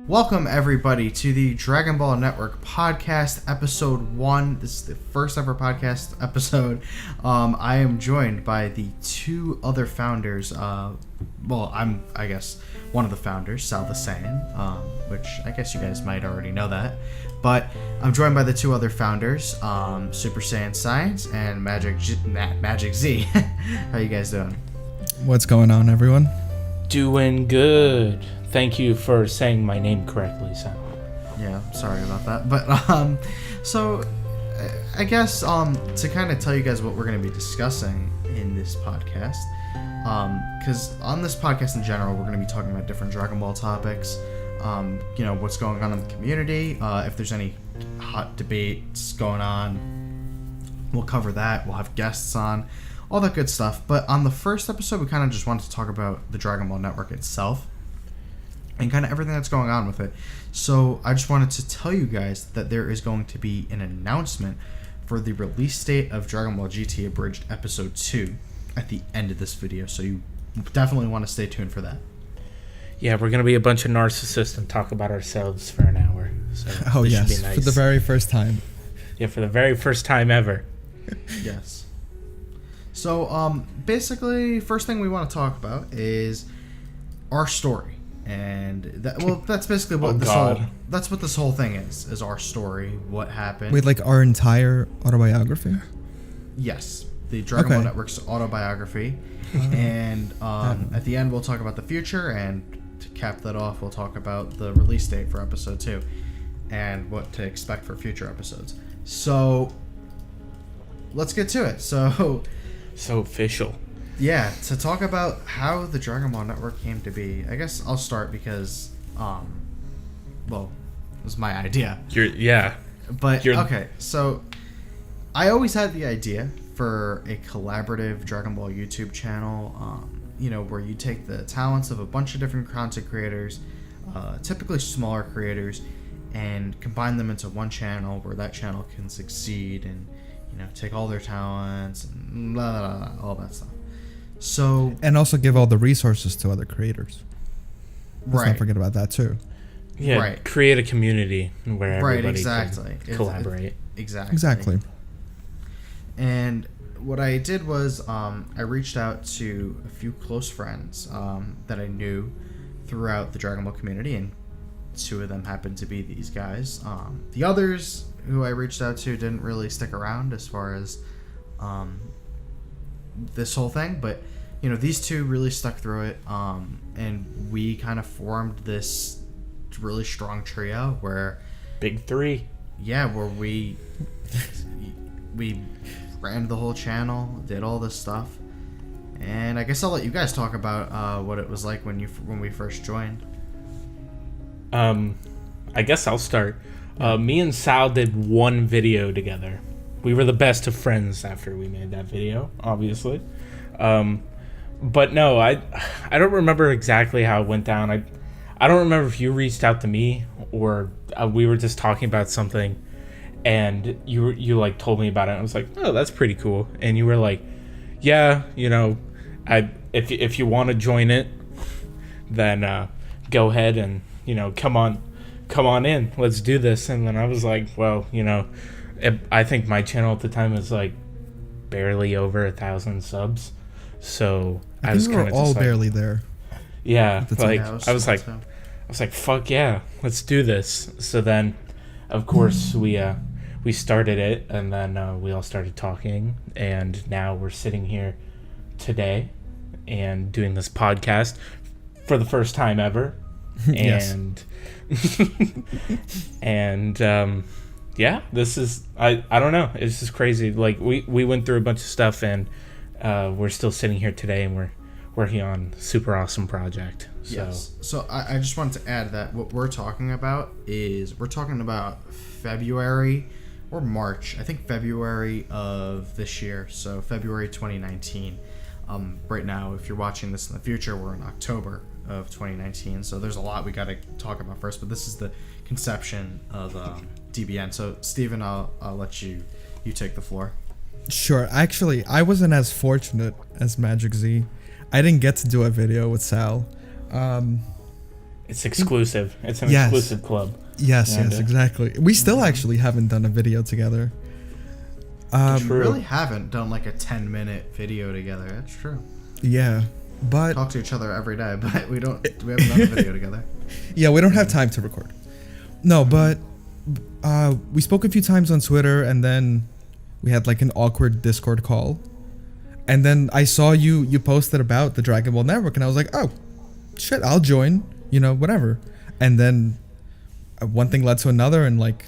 Welcome everybody to the Dragon Ball Network podcast, episode 1. This is the first ever podcast episode. I am joined by the two other founders. I'm one of the founders, Sal the Saiyan, which I guess you guys might already know that. But I'm joined by the two other founders, Super Saiyan Science and Magic Z. How you guys doing? What's going on, everyone? Doing good. Thank you for saying my name correctly, Sam. Yeah, sorry about that. But so I guess to kind of tell you guys what we're going to be discussing in this podcast, because on this podcast in general, we're going to be talking about different Dragon Ball topics. What's going on in the community. If there's any hot debates going on, we'll cover that. We'll have guests on, all that good stuff. But on the first episode, we kind of just wanted to talk about the Dragon Ball Network itself and kind of everything that's going on with it. So I just wanted to tell you guys that there is going to be an announcement for the release date of Dragon Ball GT Abridged Episode 2 at the end of this video. So you definitely want to stay tuned for that. Yeah, we're going to be a bunch of narcissists and talk about ourselves for an hour. So oh, yes, should be nice. For the very first time. Yeah, for the very first time ever. Yes. So basically, first thing we want to talk about is our story. And that's basically what that's what this whole thing is our story, what happened. Wait, like our entire autobiography? Yes, the Dragon Ball Network's autobiography. And at the end, we'll talk about the future, and to cap that off, we'll talk about the release date for episode 2 and what to expect for future episodes. So let's get to it. So official. Yeah, to talk about how the Dragon Ball Network came to be, I guess I'll start because, it was my idea. Okay, so I always had the idea for a collaborative Dragon Ball YouTube channel, where you take the talents of a bunch of different content creators, typically smaller creators, and combine them into one channel where that channel can succeed and, take all their talents and blah, blah, blah, all that stuff. So, and also give all the resources to other creators. Let's right. not forget about that too. Yeah, right. Create a community where everybody can collaborate. Exactly. And what I did was I reached out to a few close friends that I knew throughout the Dragon Ball community, and two of them happened to be these guys. The others who I reached out to didn't really stick around as far as this whole thing, but these two really stuck through it, and we kind of formed this really strong trio where big three. Yeah, where we ran the whole channel, did all this stuff, and I guess I'll let you guys talk about what it was like when we first joined. I guess I'll start. Me and Sal did one video together. We were the best of friends after we made that video, obviously. But no, I don't remember exactly how it went down. I don't remember if you reached out to me or we were just talking about something, and you like told me about it. And I was like, oh, that's pretty cool. And you were like, yeah, if you want to join it, then go ahead and come on in. Let's do this. And then I was like, well, I think my channel at the time was like barely over 1,000 subs, so I was kind of all barely there. Yeah, like I was like, fuck yeah, let's do this. So then, of course, we started it, and then we all started talking, and now we're sitting here today and doing this podcast for the first time ever, and and yeah, this is I don't know. It's just crazy. Like we went through a bunch of stuff, and we're still sitting here today, and we're working on a super awesome project. So. Yes. So I just wanted to add that what we're talking about February or March. I think February of this year. So February 2019. Right now, if you're watching this in the future, we're in October of 2019. So there's a lot we got to talk about first. But this is the conception of DBN. So Steven, I'll let you take the floor. Sure. Actually, I wasn't as fortunate as Magic Z. I didn't get to do a video with Sal. It's exclusive. It's an Yes. exclusive club. Yes, Yeah, yes, dude. exactly. We still actually haven't done a video together. We True. really haven't done like a 10-minute video together. That's true. Yeah, but Talk to each other every day, but we haven't done a video together. yeah, we don't have time to record. No, but we spoke a few times on Twitter, and then we had like an awkward Discord call. And then I saw you posted about the Dragon Ball Network, and I was like, oh, shit, I'll join, whatever. And then one thing led to another, and like,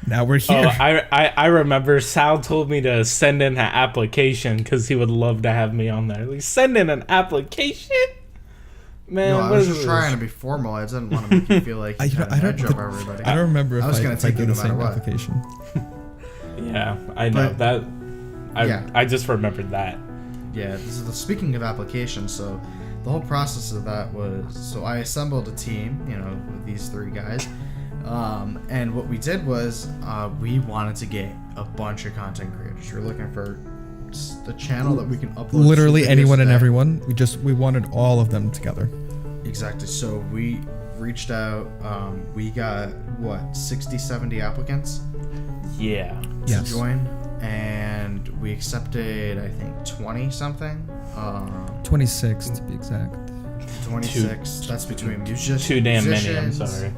now we're here. I remember Sal told me to send in an application because he would love to have me on there. Like, send in an application? Man, No, I what was is just this? trying to be formal. I didn't want to make you feel like you had an edge over everybody. I don't remember if I was I gonna take did you the no matter same what. application. Yeah, I know But- that. Yeah. I just remembered that. Yeah, speaking of applications, so the whole process of that was, so I assembled a team, with these 3 guys, and what we did was we wanted to get a bunch of content creators. We're looking for the channel that we can upload. Literally 2 videos anyone a and day. everyone. We wanted all of them together. Exactly. So we reached out. We got 60, 70 applicants Yeah. to Yes. join, and we accepted, I think, 20 something. 26 to be exact. 26. That's between musicians. Too damn many, I'm sorry.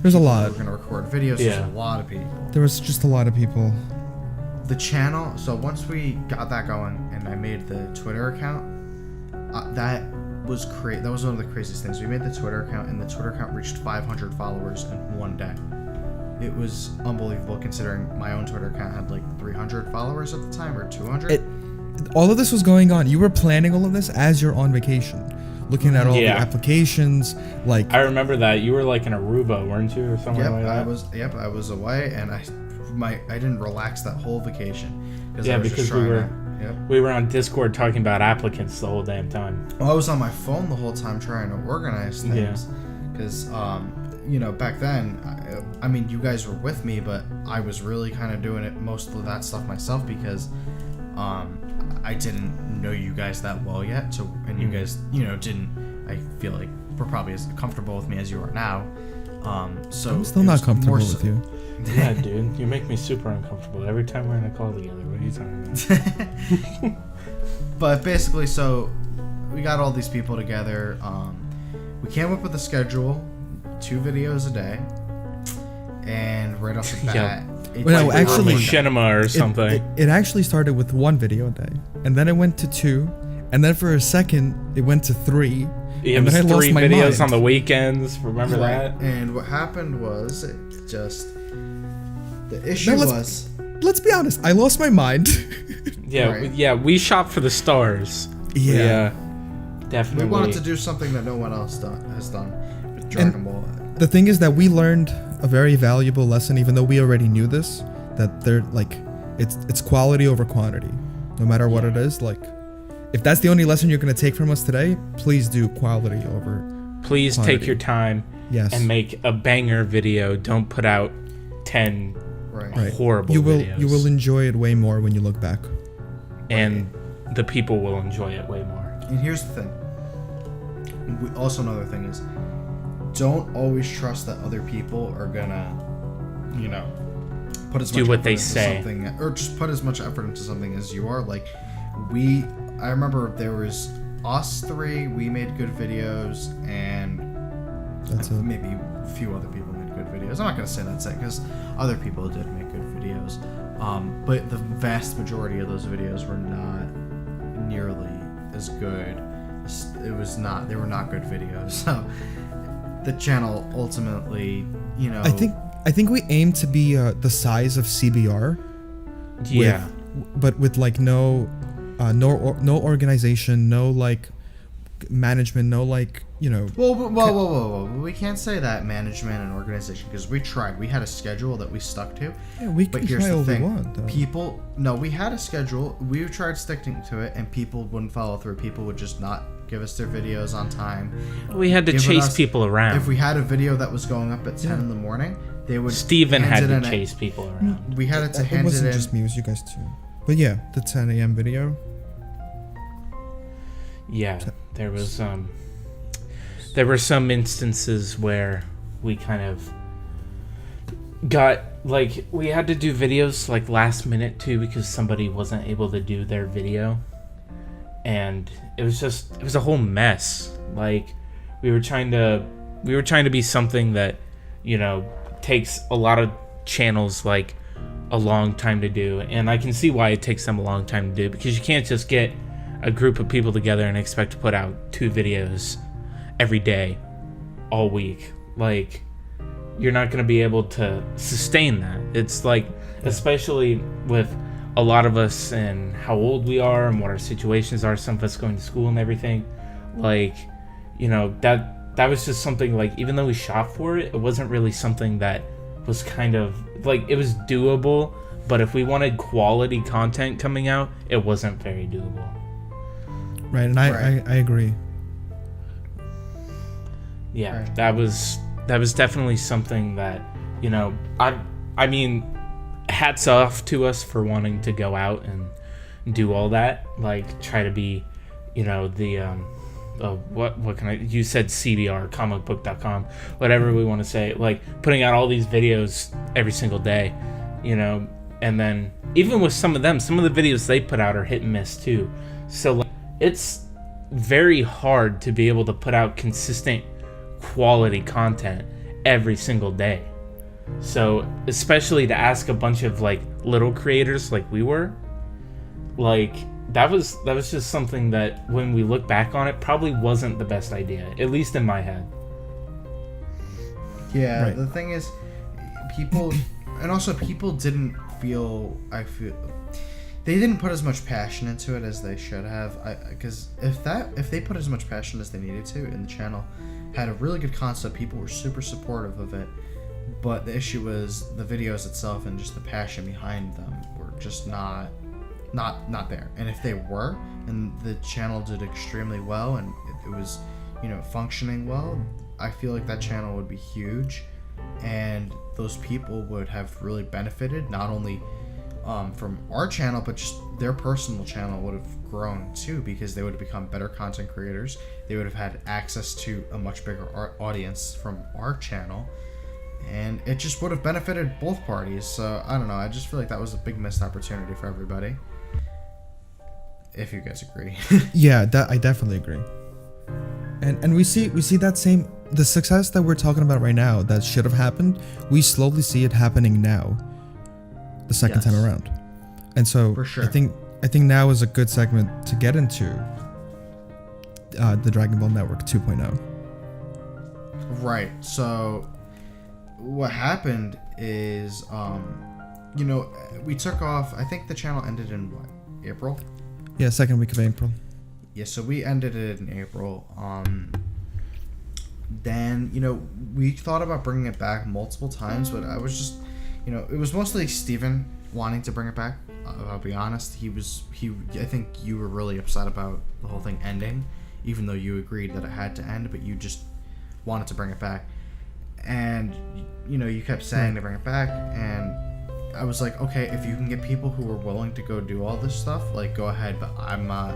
There's a lot. We're gonna record videos. Yeah. There's a lot of people. There was just a lot of people. The channel. So once we got that going, and I made the Twitter account, that was That was one of the craziest things. We made the Twitter account, and the Twitter account reached 500 followers in one day. It was unbelievable considering my own Twitter account had like 300 followers at the time, or 200. All of this was going on. You were planning all of this as you're on vacation, looking at all the Yeah. applications. Like, I remember that. You were like in Aruba, weren't you, or somewhere like that? I was away, and I didn't relax that whole vacation. Yeah, I was because just we trying were to- Yep. we were on Discord talking about applicants the whole damn time. Well, I was on my phone the whole time trying to organize things, because back then, I mean, you guys were with me, but I was really kind of doing it, most of that stuff myself, because I didn't know you guys that well yet. And you guys, didn't. I feel like were probably as comfortable with me as you are now. So I'm still it not was comfortable more with you. Yeah, dude, you make me super uncomfortable every time we're in a call together. What are you talking about? But basically, so we got all these people together. We came up with a schedule, 2 videos a day, and right off the bat, Yeah. it Well, no, like, actually- Machinima or something. It actually started with 1 video a day, and then it went to 2, and then for a second it went to 3. It and was then I lost 3 my videos mind. on the weekends. Remember that? And what happened was, the issue Now was, Let's be honest. I lost my mind. Yeah, Right. we shop for the stars. Yeah. we Definitely. wanted to do something that no one else has done with Dragon Ball. The thing is that we learned a very valuable lesson, even though we already knew this, that they're like, it's quality over quantity, no matter what it is. Like, if that's the only lesson you're gonna take from us today, please do quality over. Please quantity. take your time Yes. and make a banger video. Don't put out 10 Right. horrible You will videos. you will enjoy it way more when you look back. And the people will enjoy it way more. And here's the thing. Also, another thing is, don't always trust that other people are gonna, put as Do much what effort they into say. something, or just put as much effort into something as you are. Like, I remember there was us 3. We made good videos, and That's it. maybe a few other people made good videos. I'm not gonna say that's it, because other people did make good videos. But the vast majority of those videos were not nearly as good. They were not good videos. So the channel ultimately, I think we aim to be the size of CBR. Yeah. But with like no organization, no like management, no like Whoa. We can't say that management and organization, because we tried. We had a schedule that we stuck to. Yeah, we But can here's try the all thing. we want. We had a schedule. We tried sticking to it, and people wouldn't follow through. People would just not give us their videos on time. We had to Give it chase us- people around. If we had a video that was going up at 10 in the morning, they would. Steven hand had it to in chase people around. We had to It hand it wasn't in. just me, it was you guys too. But yeah, the 10 a.m. video. Yeah, there were some instances where we kind of got, like, we had to do videos like last minute too because somebody wasn't able to do their video, and it was a whole mess. Like, we were trying to be something that, you know, takes a lot of channels like a long time to do, and I can see why it takes them a long time to do, because you can't just get a group of people together and expect to put out 2 videos every day all week. Like, you're not going to be able to sustain that. It's like, especially with a lot of us and how old we are and what our situations are, some of us going to school and everything, like, you know, that was just something, like, even though we shot for it, it wasn't really something that was kind of like, it was doable, but if we wanted quality content coming out, it wasn't very doable. Right, and I agree. Yeah, Right. that was definitely something that, you know, I mean, hats off to us for wanting to go out and do all that, like, try to be, you know, the what can I, you said CBR, comicbook.com, whatever we want to say, like, putting out all these videos every single day, you know, and then even with some of the videos they put out are hit and miss too. So, like, it's very hard to be able to put out consistent quality content every single day. So, especially to ask a bunch of, like, little creators like we were, like, that was just something that, when we look back on it, probably wasn't the best idea, at least in my head. Yeah, Right. The thing is, people didn't feel, they didn't put as much passion into it as they should have. Because if they put as much passion as they needed to, and the channel had a really good concept, people were super supportive of it. But the issue was the videos itself and just the passion behind them were just not there. And if they were, and the channel did extremely well, and it was, you know, functioning well, I feel like that channel would be huge, and those people would have really benefited, not only from our channel, but just their personal channel would have grown too, because they would have become better content creators. They would have had access to a much bigger audience from our channel, and it just would have benefited both parties. So I don't know, I just feel like that was a big missed opportunity for everybody, if you guys agree. Yeah, I definitely agree. And we see that the success that we're talking about right now that should have happened, we slowly see it happening now, the second time around. And so For sure. I think now is a good segment to get into the Dragon Ball Network 2.0. Right. So what happened is, you know, we took off. I think the channel ended in what, April? Yeah, second week of April. Yeah, so we ended it in April. Then, you know, we thought about bringing it back multiple times, but I was just, you know, it was mostly Steven wanting to bring it back. I'll be honest. I think you were really upset about the whole thing ending, even though you agreed that it had to end, but you just wanted to bring it back. And, you know, you kept saying to bring it back, and I was like, okay, if you can get people who are willing to go do all this stuff, like, go ahead, but I'm not,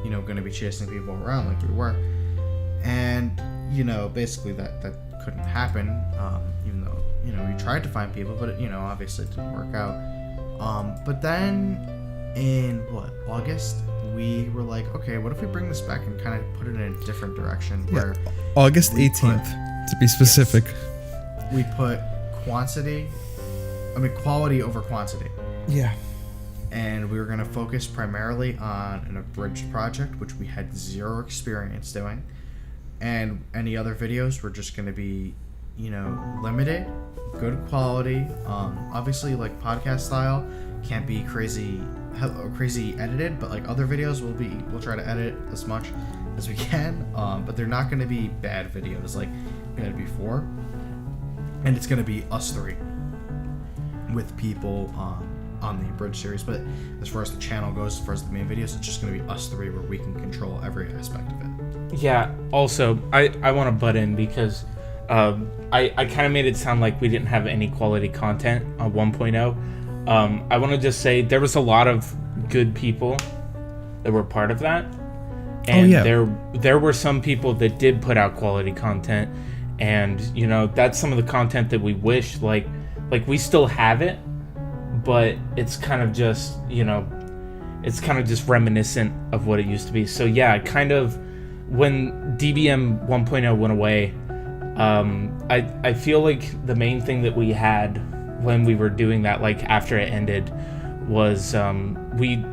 you know, going to be chasing people around like we were. And, you know, basically that couldn't happen, even though, you know, we tried to find people, but, you know, obviously it didn't work out. But then in, August, we were like, okay, what if we bring this back and kind of put it in a different direction, where August 18th, to be specific. we put quality over quantity. Yeah. And we were going to focus primarily on an abridged project, which we had zero experience doing. And any other videos were just going to be, you know, limited, good quality. Obviously, like, podcast style, can't be crazy edited, but like other videos, we'll try to edit as much as we can. But they're not going to be bad videos like we had before. And it's going to be us three with people on the Abridged series. But as far as the channel goes, as far as the main videos, it's just going to be us three where we can control every aspect of it. Yeah, also, I want to butt in because I kind of made it sound like we didn't have any quality content on 1.0. I want to just say there was a lot of good people that were part of that. And yeah. there were some people that did put out quality content, and you know, that's some of the content that we wish like we still have it, but it's kind of just, you know, it's kind of just reminiscent of what it used to be. So yeah, kind of when DBM 1.0 went away, I feel like the main thing that we had when we were doing that, like after it ended, was we,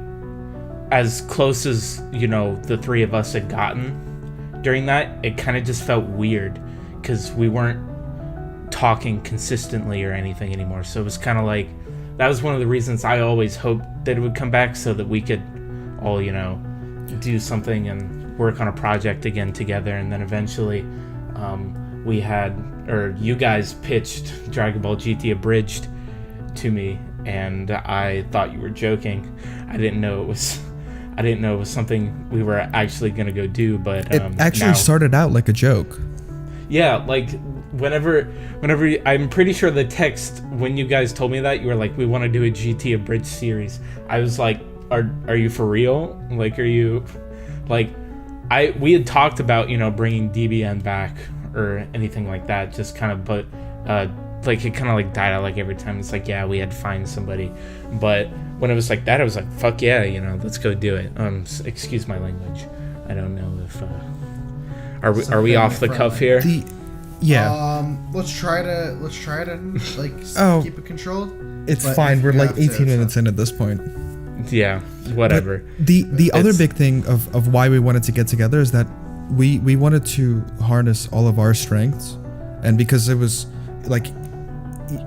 as close as, you know, the three of us had gotten during that, it kind of just felt weird because we weren't talking consistently or anything anymore. So it was kind of like, that was one of the reasons I always hoped that it would come back, so that we could all, you know, do something and work on a project again together. And then eventually we had, or you guys pitched Dragon Ball GT Abridged to me, and I thought you were joking. I didn't know it was something we were actually gonna go do, but it actually started out like a joke. Yeah, like whenever I'm pretty sure the text when you guys told me that, you were like, we want to do a GT Abridged series. I was like, are you for real? Like, are you like, we had talked about, you know, bringing DBN back or anything like that, just kind of, but like it kind of like died out like every time. It's like, yeah, we had to find somebody, but when it was like that, I was like, fuck yeah, you know, let's go do it. Excuse my language. I don't know if are we off the cuff here? Let's try to like keep it controlled. It's fine. We're like 18 minutes in at this point. Yeah, whatever. But the other big thing of why we wanted to get together is that we wanted to harness all of our strengths, and because it was like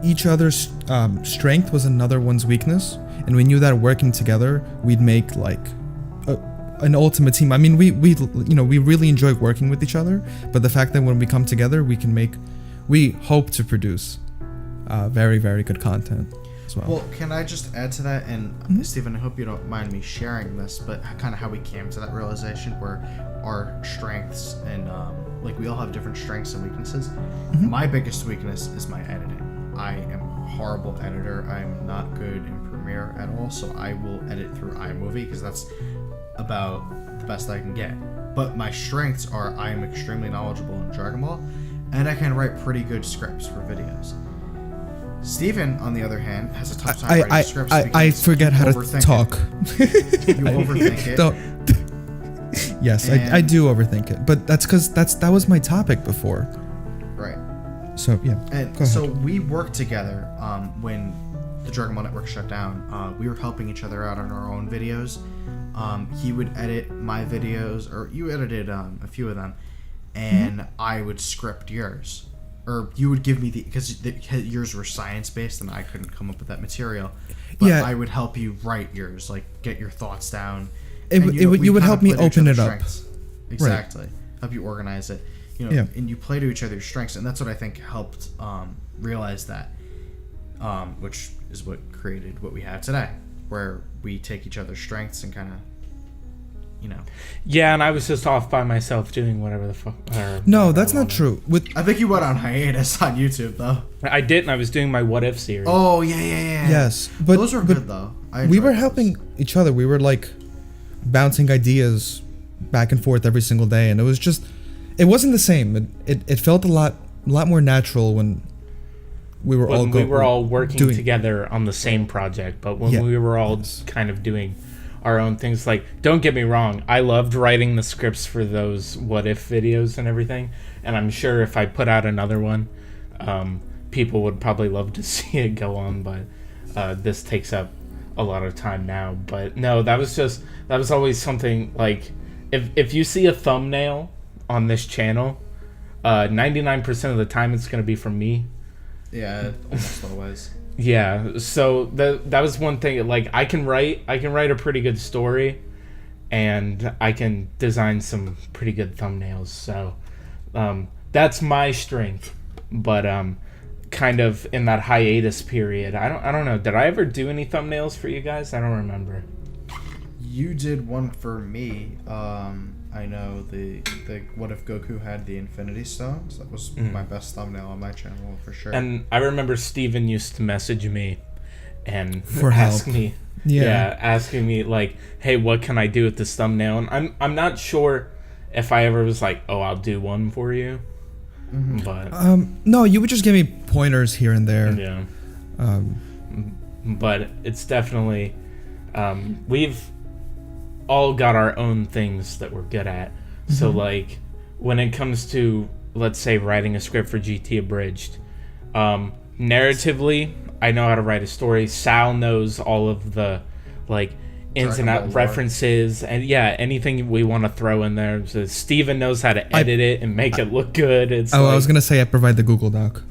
each other's strength was another one's weakness, and we knew that working together we'd make like an ultimate team. I mean, we you know, we really enjoy working with each other, but the fact that when we come together we hope to produce very, very good content as well. Well, can I just add to that? And Stephen, I hope you don't mind me sharing this, but kind of how we came to that realization where our strengths and like we all have different strengths and weaknesses. My biggest weakness is my editing. I am a horrible editor. I'm not good in Premiere at all, so I will edit through iMovie because that's about the best I can get. But my strengths are I am extremely knowledgeable in Dragon Ball, and I can write pretty good scripts for videos. Steven, on the other hand, has a tough time writing scripts because I forget how to talk. You overthink it. Yes, I do overthink it, but that's because that was my topic before. Right. So yeah. And so we worked together when the Dragon Ball Network shut down. We were helping each other out on our own videos. He would edit my videos, or you edited a few of them, and I would script yours, or you would give me because yours were science based and I couldn't come up with that material. But yeah, I would help you write yours, like get your thoughts down. You would help me open it up. Exactly. Right. Help you organize it. You know, and you play to each other's strengths, and that's what I think helped realize that, which is what created what we have today, where we take each other's strengths and kind of, you know. Yeah, and I was just off by myself doing whatever the fuck. No, that's not true. I think you went on hiatus on YouTube though. I didn't. I was doing my What If series. Oh yeah. Yes, but those were good though. We were helping each other. We were like bouncing ideas back and forth every single day, and it wasn't the same. It felt a lot more natural when we were all working together on the same project, but when we were all kind of doing our own things. Like, don't get me wrong, I loved writing the scripts for those What If videos and everything, and I'm sure if I put out another one, people would probably love to see it go on, but this takes up a lot of time now. But no, that was always something, like, if you see a thumbnail on this channel, 99% of the time it's going to be from me. Yeah, almost always. Yeah, so that was one thing. Like, I can write a pretty good story, and I can design some pretty good thumbnails. So that's my strength. But kind of in that hiatus period, I don't know. Did I ever do any thumbnails for you guys? I don't remember. You did one for me. I know the What If Goku had the Infinity Stones. That was my best thumbnail on my channel for sure. And I remember Steven used to message me and For ask help. me, Yeah. asking me like, hey, what can I do with this thumbnail? And I'm not sure if I ever was like, oh, I'll do one for you, but No, you would just give me pointers here and there. yeah. But it's definitely we've all got our own things that we're good at. So like when it comes to, let's say, writing a script for GT Abridged, narratively I know how to write a story. Sal knows all of the like ins and out references and anything we want to throw in there. So Steven knows how to edit it and make it look good. It's I was gonna say I provide the Google Doc.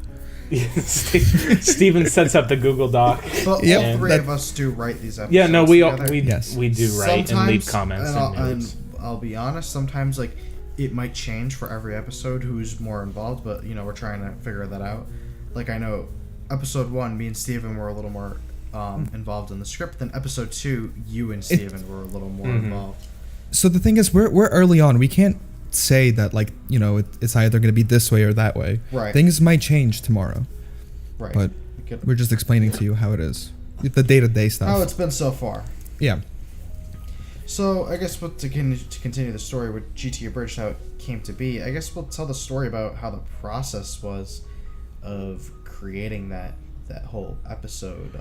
Steven sets up the Google Doc. But Yep, all three that- of us do write these episodes. Yeah, no, together. we do write and leave comments and and notes. I'll be honest, sometimes like it might change for every episode who's more involved, but you know, we're trying to figure that out. Like I know episode 1, me and Steven were a little more involved in the script. Then episode 2, you and Steven were a little more involved. So the thing is, we're early on. We can't say that like, you know, it's either gonna be this way or that way. Right. Things might change tomorrow, Right. but we're just explaining to you how it is, the day-to-day stuff. How it's been so far. Yeah. So I guess to continue the story with GT Abridged, how it came to be, I guess we'll tell the story about how the process was of creating that whole episode.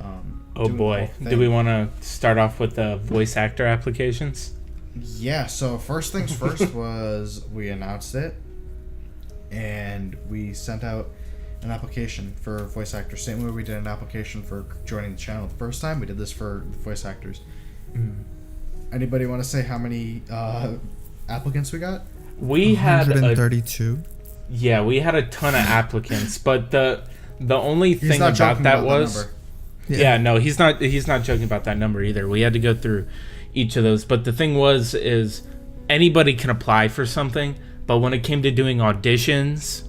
Oh doing the boy, whole do thing. we want to start off with the voice actor applications? Yeah, so first things first was we announced it, and we sent out an application for voice actors. Same way we did an application for joining the channel the first time, we did this for voice actors. Anybody want to say how many applicants we got? We had 132. we had a ton of applicants, but the only He's thing not about joking that about was number. Yeah, no, he's not joking about that number either. We had to go through each of those, but the thing is anybody can apply for something, but when it came to doing auditions,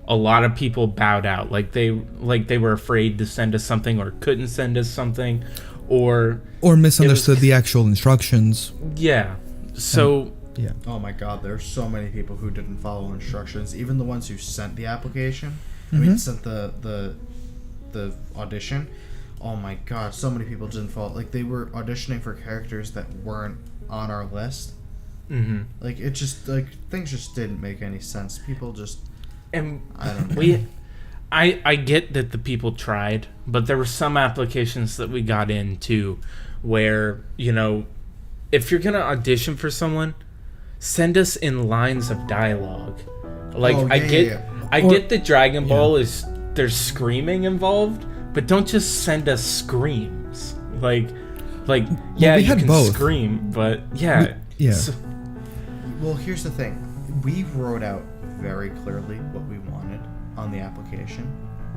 a lot of people bowed out. Like they were afraid to send us something or couldn't send us something or misunderstood the actual instructions. yeah. So Yeah. Oh my god, there's so many people who didn't follow instructions. Even the ones who sent the application, I mean, sent the audition. Oh my god, so many people didn't follow. Like they were auditioning for characters that weren't on our list. Like it just things just didn't make any sense. People just and I don't know. I get that the people tried, but there were some applications that we got into where, you know, if you're gonna audition for someone, send us in lines of dialogue. Like I get that Dragon Ball is there's screaming involved, but don't just send us screams. Like we you had can both. scream, but yeah. So, Well, here's the thing. We wrote out very clearly what we wanted on the application.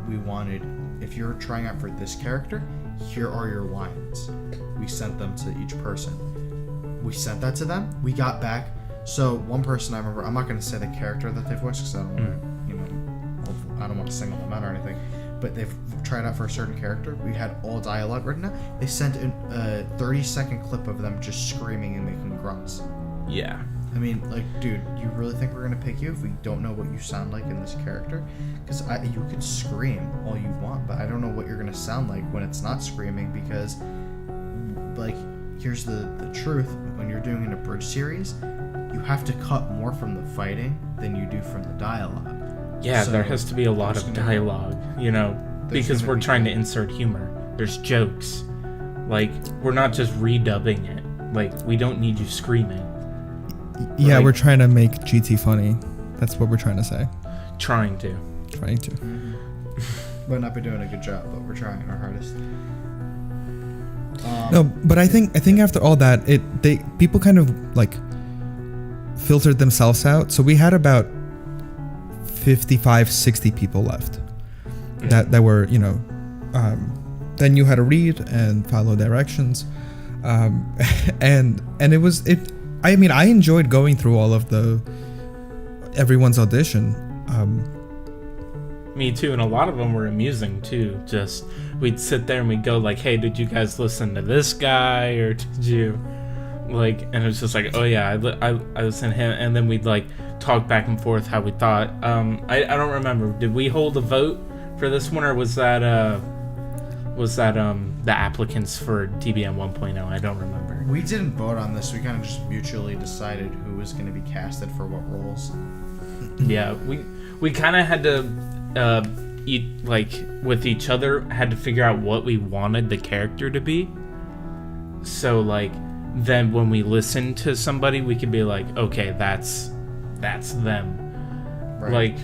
We wanted, if you're trying out for this character, here are your lines. We sent them to each person. We sent that to them. We got back. So one person I remember, I'm not going to say the character that they voiced because I don't want to, I don't want to single them out or anything. But they've tried out for a certain character. We had all dialogue written out. They sent in a 30-second clip of them just screaming and making grunts. yeah. I mean, like, dude, you really think we're gonna pick you if we don't know what you sound like in this character? Because you can scream all you want, but I don't know what you're gonna sound like when it's not screaming. Because, like, here's the truth: when you're doing an abridged series, you have to cut more from the fighting than you do from the dialogue. Yeah, So, there has to be a lot there's of gonna be- dialogue, you know, there's because gonna we're be- trying to insert humor. There's jokes. Like, we're not just redubbing it. Like, we don't need you screaming. Yeah, Right. we're trying to make GT funny. That's what we're trying to say. Trying to. Trying to. Might not be doing a good job, but we're trying our hardest. No, but I think after all that, people kind of like filtered themselves out. So we had about 55, 60 people left that were, you know, that knew how to read and follow directions, and it. I mean, I enjoyed going through all of everyone's audition. Me too, and a lot of them were amusing too. Just, we'd sit there and we'd go like, hey, did you guys listen to this guy, or did you, like, and it was just like, oh yeah, I listened to him, and then we'd like talk back and forth how we thought. I don't remember, did we hold a vote for this one, or was that was that the applicants for DBM 1.0? I don't remember. We didn't vote on this. We kind of just mutually decided who was going to be casted for what roles. Yeah, we kind of had to with each other, had to figure out what we wanted the character to be. So like, then when we listen to somebody, we could be like, okay, that's them. Right. Like,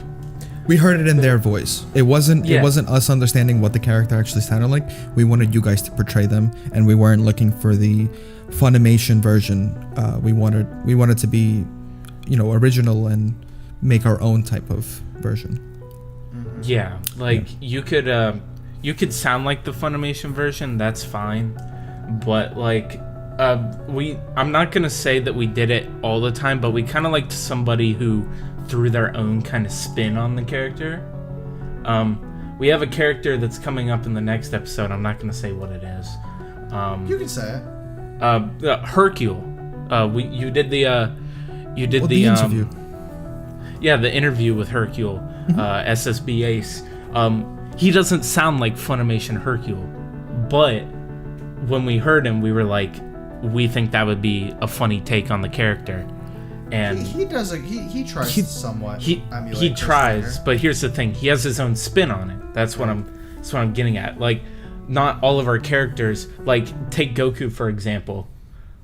We heard it in their voice. It wasn't us understanding what the character actually sounded like. We wanted you guys to portray them, and we weren't looking for the Funimation version. We wanted to be, original and make our own type of version. yeah, like you could sound like the Funimation version. That's fine, but like I'm not gonna say that we did it all the time, but we kind of liked somebody who threw their own kind of spin on the character. We have a character that's coming up in the next episode. I'm not gonna say what it is. You can say it. Hercule. You did the interview. The interview with Hercule, SSB Ace. He doesn't sound like Funimation Hercule, but when we heard him, we were like, we think that would be a funny take on the character. And he does. He tries somewhat. He tries, but here's the thing: he has his own spin on it. That's what I'm getting at. Like, not all of our characters. Like, take Goku for example.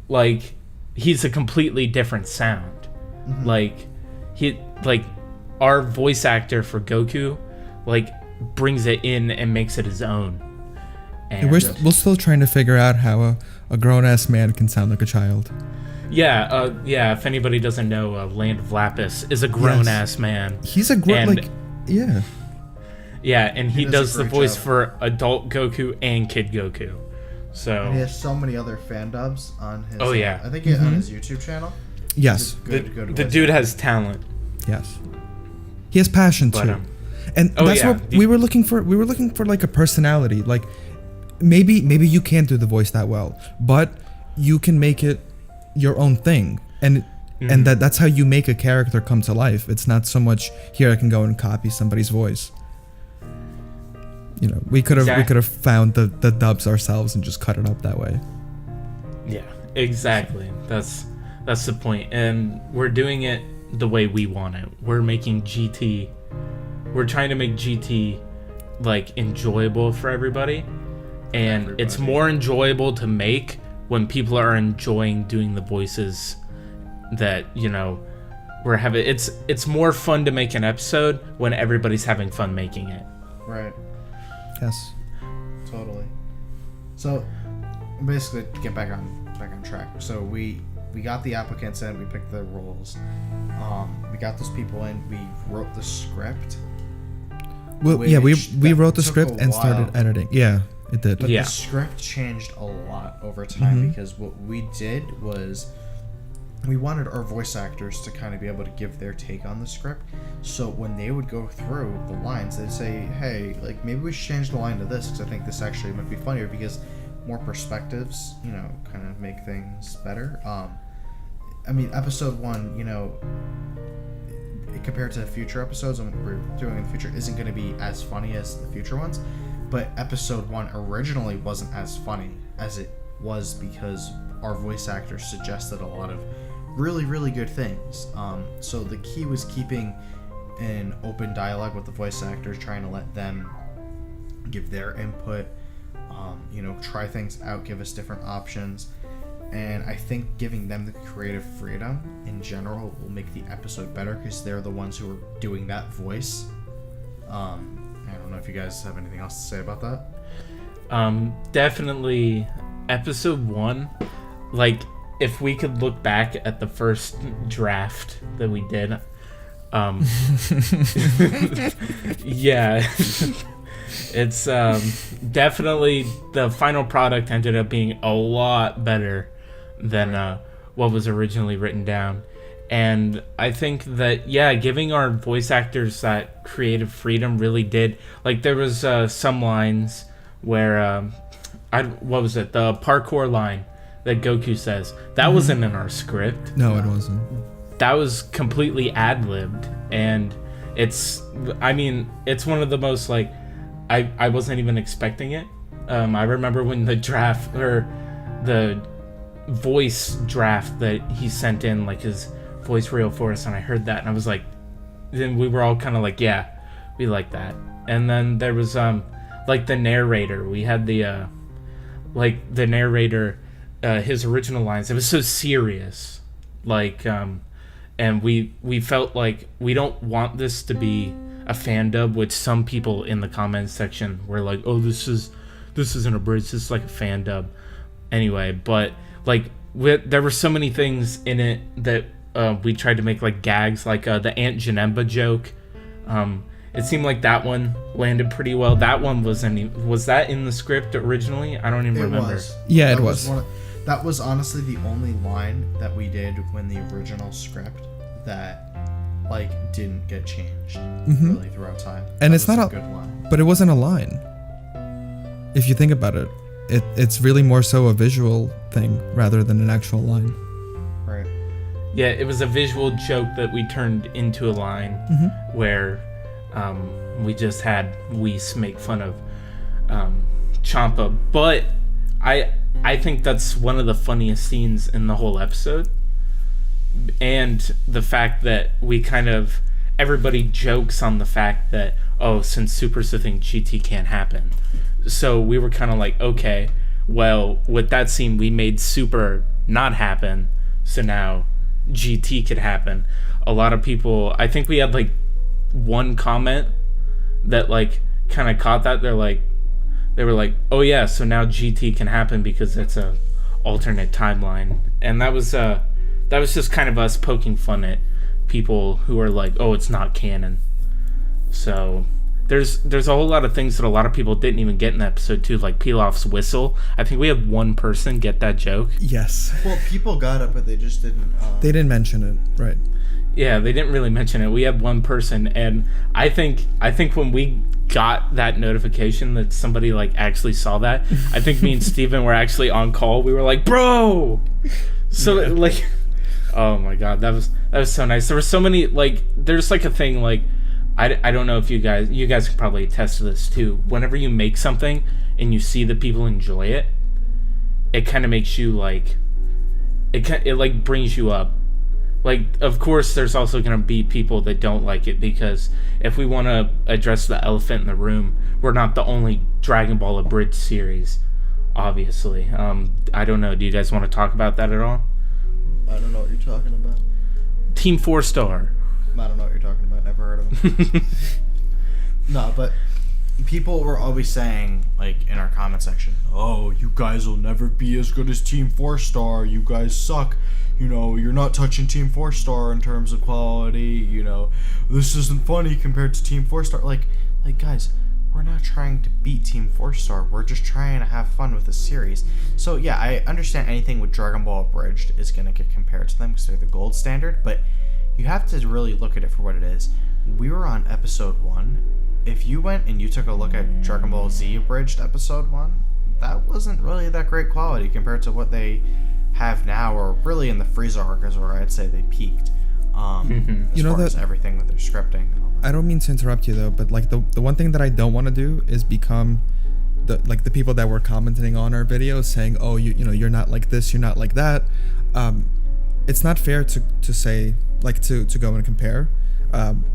Like, he's a completely different sound. Mm-hmm. Our voice actor for Goku, brings it in and makes it his own. And we're still trying to figure out how a grown ass man can sound like a child. Yeah. If anybody doesn't know, Land of Lapis is a grown ass man. He's a Yeah, and he does the voice job for adult Goku and kid Goku. So and he has so many other fan dubs on his. Oh, yeah. I think on his YouTube channel. Yes. The dude has talent. Yes. He has passion too. And that's what we were looking for. We were looking for like a personality. Like maybe you can't do the voice that well, but you can make it your own thing. And that's how you make a character come to life. It's not so much here I can go and copy somebody's voice. We could have found the dubs ourselves and just cut it up that way. Yeah, exactly. That's the point. And we're doing it the way we want it. We're making GT. We're trying to make GT enjoyable for everybody. And it's more enjoyable to make when people are enjoying doing the voices that, we're having. It's more fun to make an episode when everybody's having fun making it. Right. Yes. Totally. So basically, to get back on track. So we got the applicants in, we picked the roles. We got those people in, we wrote the script. Well, we wrote the script and started editing. Yeah, it did. But the script changed a lot over time because what we did was we wanted our voice actors to kind of be able to give their take on the script. So when they would go through the lines, they'd say, hey, maybe we should change the line to this because I think this actually might be funnier because more perspectives, kind of make things better. Episode 1, compared to future episodes and what we're doing in the future isn't going to be as funny as the future ones, but episode 1 originally wasn't as funny as it was because our voice actors suggested a lot of really, really good things. So the key was keeping an open dialogue with the voice actors, trying to let them give their input, try things out, give us different options. And I think giving them the creative freedom in general will make the episode better because they're the ones who are doing that voice. I don't know if you guys have anything else to say about that. Definitely episode 1, if we could look back at the first draft that we did, yeah, it's definitely the final product ended up being a lot better than what was originally written down. And I think that giving our voice actors that creative freedom really did. There was some lines where what was it, the parkour line that Goku says, that wasn't in our script. No, it wasn't. That was completely ad-libbed, and it's one of the most I wasn't even expecting it, I remember when the draft or the voice draft that he sent in, like his voice reel for us, and I heard that and I was like, then we were all kind of like, yeah, we like that. And then there was like the narrator. We had the like the narrator, his original lines. It was so serious, like and we felt like we don't want this to be a fan dub, which some people in the comments section were like, oh, this isn't Abridged, this is like a fan dub. Anyway, but like there were so many things in it that we tried to make like gags, like the Aunt Janemba joke. It seemed like that one landed pretty well. That one was that in the script originally? I don't even remember. Yeah, it was. That was honestly the only line that we did when the original script that like didn't get changed really throughout time. And that it's not a good line. But it wasn't a line. If you think about it, it's really more so a visual thing rather than an actual line. Right. Yeah, it was a visual joke that we turned into a line where we just had Whis make fun of Champa. But I think that's one of the funniest scenes in the whole episode. And the fact that everybody jokes on the fact that, oh, since Super's the thing, GT can't happen. So we were kind of like, okay, well, with that scene, we made Super not happen. So now GT could happen. A lot of people, I think we had like one comment that like kind of caught that. They were like, oh yeah, so now GT can happen because it's a alternate timeline. And that was just kind of us poking fun at people who are like, oh, it's not canon. So there's a whole lot of things that a lot of people didn't even get in the episode too, like Pilaf's whistle. I think we had one person get that joke. Yes. Well, people got it, but they just didn't. They didn't mention it, right? Yeah, they didn't really mention it. We had one person, and I think when we got that notification that somebody like actually saw that, I think me and Steven were actually on call. We were like, bro. So like, oh my god, that was so nice. There were so many, like, there's like a thing like, I don't know if you guys can probably attest to this too. Whenever you make something and you see that people enjoy it, it kind of makes you like, it like brings you up. Like, of course, there's also going to be people that don't like it, because if we want to address the elephant in the room, we're not the only Dragon Ball Abridged series, obviously. I don't know. Do you guys want to talk about that at all? I don't know what you're talking about. Team 4-Star. I don't know what you're talking about. Never heard of him. No, but people were always saying, like, in our comment section, oh, you guys will never be as good as Team 4-Star. You guys suck. You know, you're not touching Team 4-Star in terms of quality. You know, this isn't funny compared to Team 4-Star. Like, guys, we're not trying to beat Team 4-Star. We're just trying to have fun with the series. So, yeah, I understand anything with Dragon Ball Abridged is going to get compared to them because they're the gold standard, but you have to really look at it for what it is. We were on episode 1. If you went and you took a look at Dragon Ball Z Abridged episode 1, that wasn't really that great quality compared to what they have now, or really in the Frieza arc is where I'd say they peaked. As far as everything with their scripting and all that. I don't mean to interrupt you though, but like the one thing that I don't want to do is become the people that were commenting on our videos saying, oh, you know, you're not like this, you're not like that. It's not fair to say, like, to go and compare.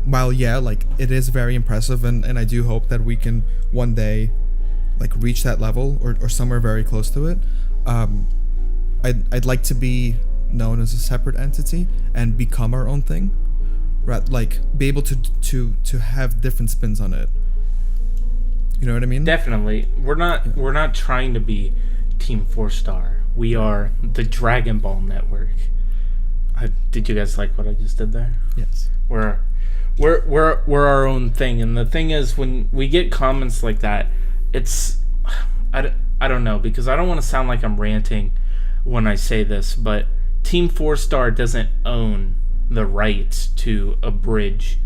While yeah, like, it is very impressive, and I do hope that we can one day like reach that level or somewhere very close to it. I'd like to be known as a separate entity and become our own thing, right? Like, be able to have different spins on it. You know what I mean? Definitely. We're not trying to be Team 4-Star. We are the Dragon Ball Network. Did you guys like what I just did there? Yes. We're our own thing, and the thing is, when we get comments like that, it's I don't know, because I don't want to sound like I'm ranting when I say this, but Team 4-Star doesn't own the rights to abridge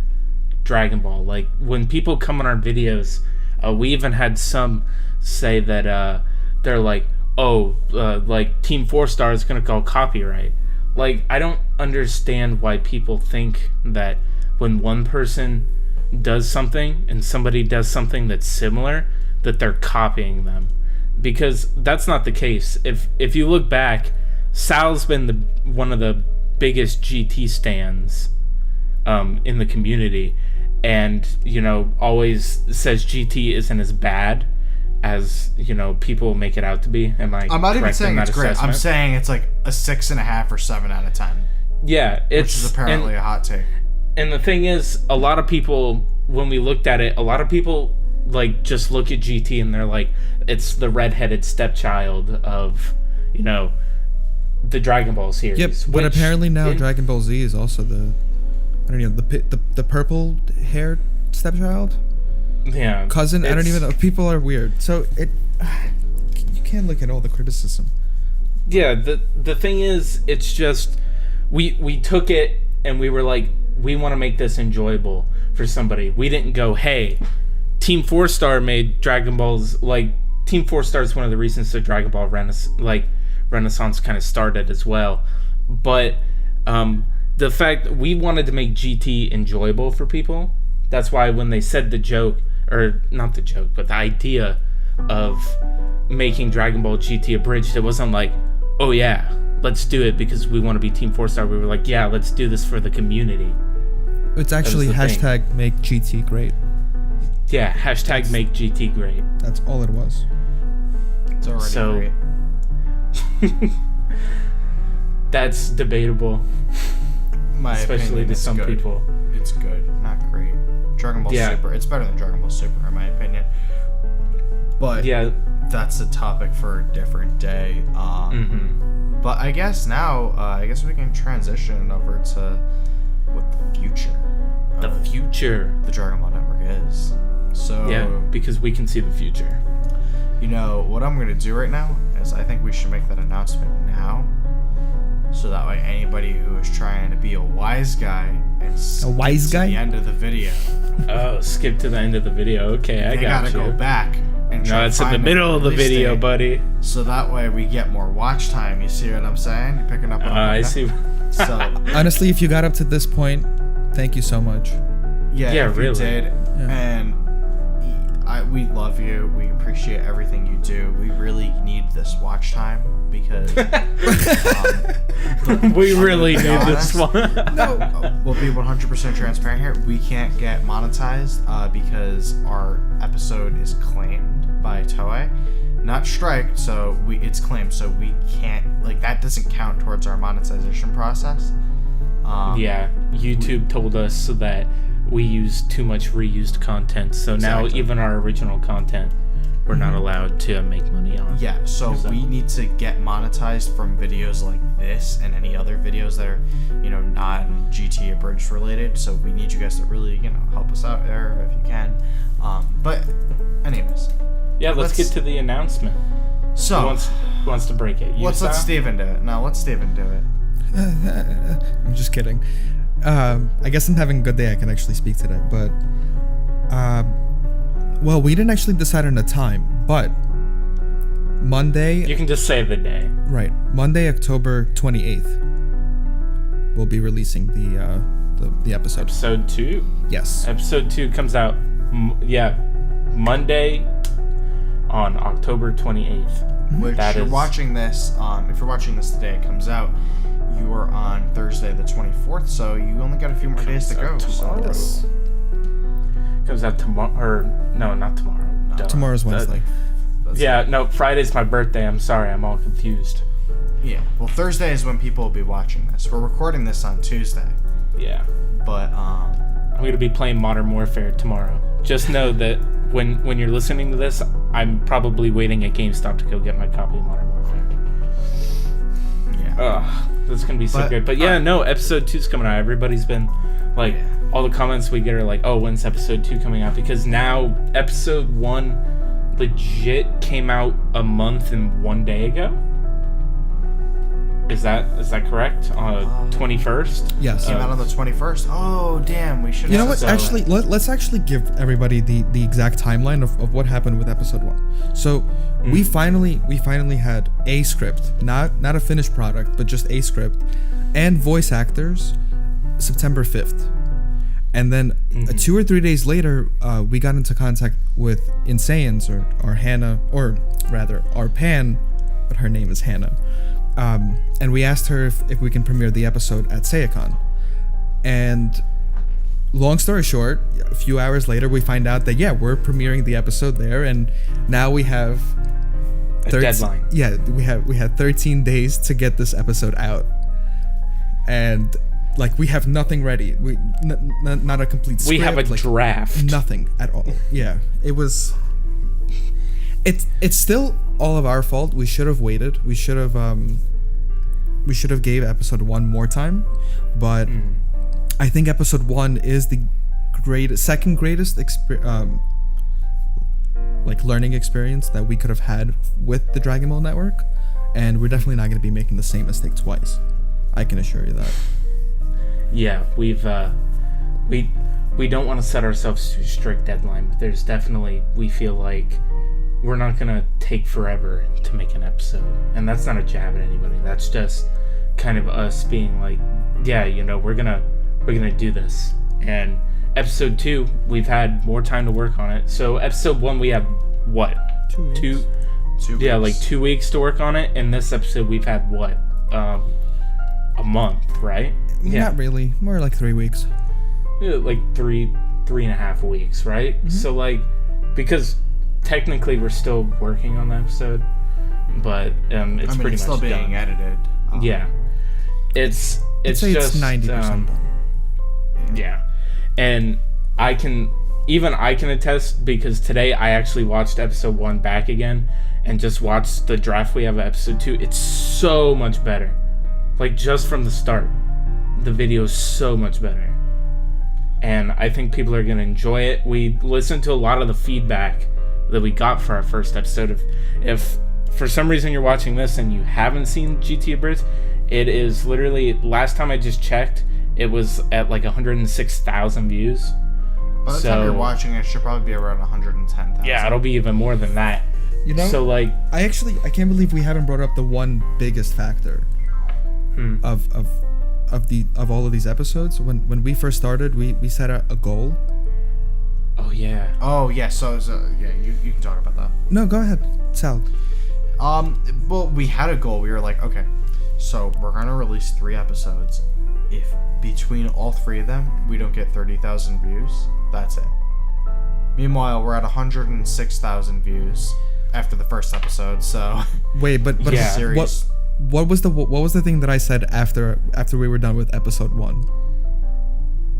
Dragon Ball. Like, when people come on our videos, we even had some say that they're like, oh, like Team 4-Star is gonna call copyright. Like, I don't understand why people think that when one person does something and somebody does something that's similar, that they're copying them. because that's not the case. If you look back, Sal's been one of the biggest GT stans in the community, and always says GT isn't as bad as people make it out to be. Am I? I'm not even saying it's great. Assessment? I'm saying it's like a 6.5 or 7 out of 10. Yeah, which is apparently a hot take. And the thing is, a lot of people, when we looked at it, a lot of people like just look at GT and they're like, it's the redheaded stepchild of the Dragon Ball series. Yep, but apparently now Dragon Ball Z is also the purple haired stepchild. Yeah, cousin. I don't even know. People are weird. So you can't look at all the criticism. Yeah, the thing is, it's just we took it and we were like, we want to make this enjoyable for somebody. We didn't go, hey, Team 4-Star made Dragon Balls. Like, Team 4-Star is one of the reasons that Dragon Ball Renaissance kind of started as well. But the fact that we wanted to make GT enjoyable for people, that's why when they said the joke, or not the joke, but the idea of making Dragon Ball GT Abridged, it wasn't like, oh yeah, let's do it because we want to be Team 4-Star. We were like, yeah, let's do this for the community. It's actually hashtag thing. Make GT great. Yeah, hashtag make GT great. That's all it was. It's already great. That's debatable. Especially to some people. It's good, not great. Dragon Ball Super. It's better than Dragon Ball Super in my opinion. But yeah, that's a topic for a different day. But I guess now, we can transition over to what the future. The Dragon Ball Network is. So yeah, because we can see the future. What I'm gonna do right now is I think we should make that announcement now, so that way anybody who is trying to be a wise guy and skip to the end of the video. Oh, skip to the end of the video. Okay, I got you. They gotta go back and try. No, it's in the middle of the video, buddy. So that way we get more watch time. You see what I'm saying? You picking up on I see. So honestly, if you got up to this point, thank you so much. Yeah, if really. you did, and we love you. We appreciate everything you do. We really need this watch time because we really need this one. No, we'll be 100% transparent here. We can't get monetized because our episode is claimed by Toei, not striked. So it's claimed, so we can't, that doesn't count towards our monetization process. Yeah, YouTube told us that we use too much reused content, so now even our original content we're not allowed to make money on. Yeah, so we need to get monetized from videos like this and any other videos that are not GT Abridged related. So we need you guys to really help us out there if you can. But anyways, yeah, let's get to the announcement. So who wants to break it? Let's let Steven do it. No, let Steven do it. I'm just kidding. I guess I'm having a good day. I can actually speak today, but well, we didn't actually decide on a time, but Monday. You can just say the day. Right, Monday, October 28th. We'll be releasing the episode. Episode 2. Yes. Episode 2 comes out. Monday on October 28th. Which if you're watching this today, it comes out. You are on Thursday the 24th, so you only got a few more days to go. Tomorrow. So comes out tomorrow, or no, not tomorrow. No, tomorrow's Wednesday. Friday's my birthday. I'm sorry, I'm all confused. Yeah, well, Thursday is when people will be watching this. We're recording this on Tuesday. Yeah. But I'm gonna be playing Modern Warfare tomorrow. Just know that when you're listening to this, I'm probably waiting at GameStop to go get my copy of Modern Warfare. Yeah. Ugh. That's gonna be so good. But yeah, no, episode 2's coming out. Everybody's been like, all the comments we get are like, oh, when's episode 2 coming out? Because now episode 1 legit came out a month and 1 day ago. Is that correct? 21st? Yes. Came out on the 21st. Oh, damn, we should. You know what? Actually, let's actually give everybody the exact timeline of what happened with episode 1. So we finally had a script, not a finished product, but just a script, and voice actors, September 5th. And then 2 or 3 days later, we got into contact with Insayans, or Hannah, or rather, our Pan, but her name is Hannah. And we asked her if we can premiere the episode at Saiyan. And long story short, a few hours later, we find out that, yeah, we're premiering the episode there, and now we have a deadline. Yeah, we had 13 days to get this episode out. And like, we have nothing ready. We not a complete script. We have a draft. Nothing at all. Yeah, it's still all of our fault. We should have waited. We should have gave episode 1 more time. But I think episode 1 is the second greatest learning experience that we could have had with the Dragon Ball Network, and we're definitely not going to be making the same mistake twice. I can assure you that. Yeah, we don't want to set ourselves to a strict deadline, but there's definitely, we feel like we're not gonna take forever to make an episode, and that's not a jab at anybody. That's just kind of us being like, yeah, we're gonna do this. And episode 2, we've had more time to work on it. So episode 1, we have what? 2 weeks. 2 yeah, weeks. like 2 weeks to work on it. And this episode, we've had what? A month, right? Yeah. Not really. More like 3 weeks. Yeah, like three and a half weeks, right? Mm-hmm. So like, because technically we're still working on the episode, but it's pretty much still being done. Edited. Yeah, it's just 90% done. Yeah, and I can attest, because today I actually watched episode 1 back again and just watched the draft we have of episode 2. It's so much better. Like, just from the start, the video is so much better. And I think people are going to enjoy it. We listened to a lot of the feedback that we got for our first episode. If for some reason you're watching this and you haven't seen GT Abridged, it is literally, last time I just checked, it was at like 106,000 views. By the time you're watching, it should probably be around 110,000. Yeah, it'll be even more than that. So like, I can't believe we haven't brought up the one biggest factor of all of these episodes. When we first started, we set a goal. Oh yeah. So yeah, you can talk about that. No, go ahead, Sal. Well, we had a goal. We were like, okay, so we're gonna release 3 episodes. If between all 3 of them we don't get 30,000 views, that's it. Meanwhile, we're at 106,000 views after the first episode. So wait, but yeah. Series. What was the thing that I said after we were done with episode 1?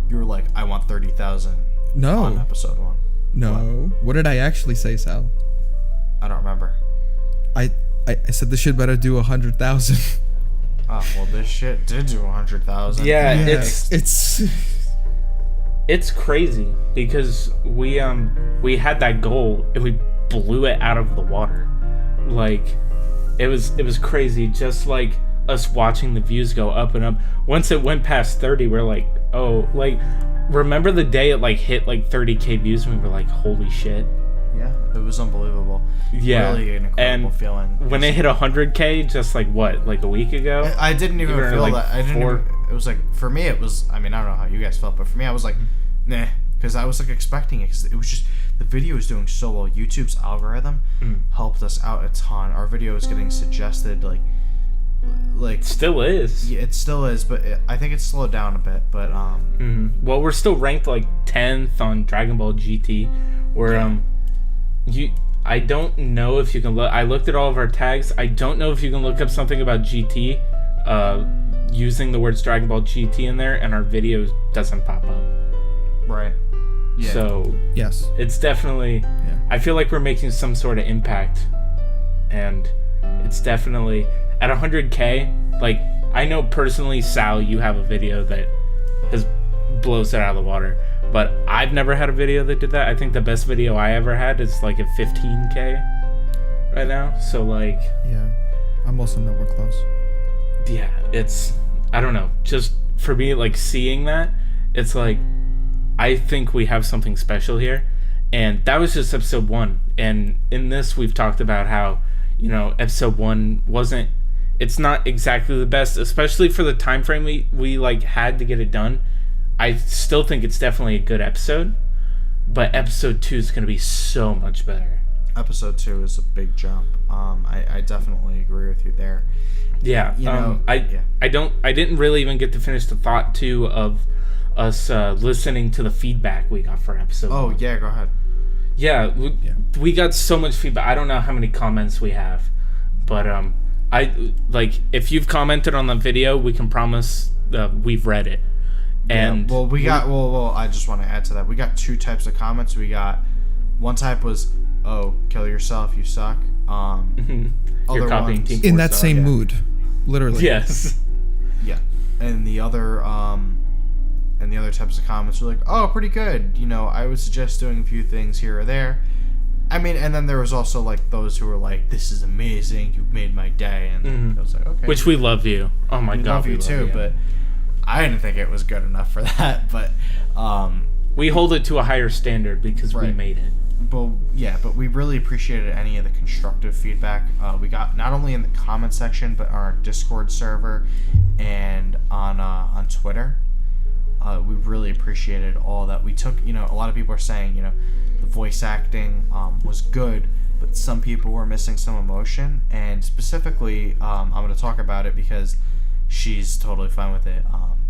You were like, I want 30,000. No. On episode 1. No. What did I actually say, Sal? I don't remember. I said this shit better do 100,000. Oh, well, this shit did do 100,000. Yeah, it's crazy, because we had that goal and we blew it out of the water. Like, it was crazy, just like us watching the views go up and up. Once it went past 30, we're like, oh, like, remember the day it like hit like 30k views and we were like, holy shit. Yeah, it was unbelievable. Yeah, really an incredible feeling. When it hit 100k, just like what, like a week ago? I didn't even feel like that. It was like, for me, it was. I mean, I don't know how you guys felt, but for me, I was like, nah, because I was like expecting it, because it was just, the video was doing so well. YouTube's algorithm helped us out a ton. Our video was getting suggested like still is. Yeah, it still is, but I think it's slowed down a bit. But well, we're still ranked like 10th on Dragon Ball GT. Where I don't know if you can look. I looked at all of our tags. I don't know if you can look up something about GT, using the words Dragon Ball GT in there, and our video doesn't pop up. Right. Yeah. So yes, it's definitely. Yeah. I feel like we're making some sort of impact, and it's definitely at 100k. Like, I know personally, Sal, you have a video that blows it out of the water. But I've never had a video that did that. I think the best video I ever had is like at 15k right now. So like, yeah, I'm also nowhere close. Yeah, it's, I don't know. Just for me, like, seeing that, it's like, I think we have something special here. And that was just episode 1. And in this, we've talked about how, episode 1 it's not exactly the best, especially for the time frame we like had to get it done. I still think it's definitely a good episode, but episode 2 is going to be so much better. Episode 2 is a big jump. I definitely agree with you there. Yeah, I didn't really even get to finish the thought too of us listening to the feedback we got for episode 1. Yeah, go ahead. Yeah, we got so much feedback. I don't know how many comments we have, but if you've commented on the video, we can promise we've read it. And I just want to add to that. We got 2 types of comments. We got one type was, "Oh, kill yourself, you suck." You're copying Team in that same mood, literally. Yes. Yeah, and the other types of comments were like, "Oh, pretty good. I would suggest doing a few things here or there." I mean, and then there was also like those who were like, "This is amazing. You've made my day," and I was like, "Okay." Which we love you. Oh my God, love you too. But I didn't think it was good enough for that. But we hold it to a higher standard because we made it. But we really appreciated any of the constructive feedback we got, not only in the comment section, but on our Discord server and on Twitter. We really appreciated all that we took. A lot of people are saying, the voice acting was good, but some people were missing some emotion. And specifically, I'm going to talk about it because she's totally fine with it.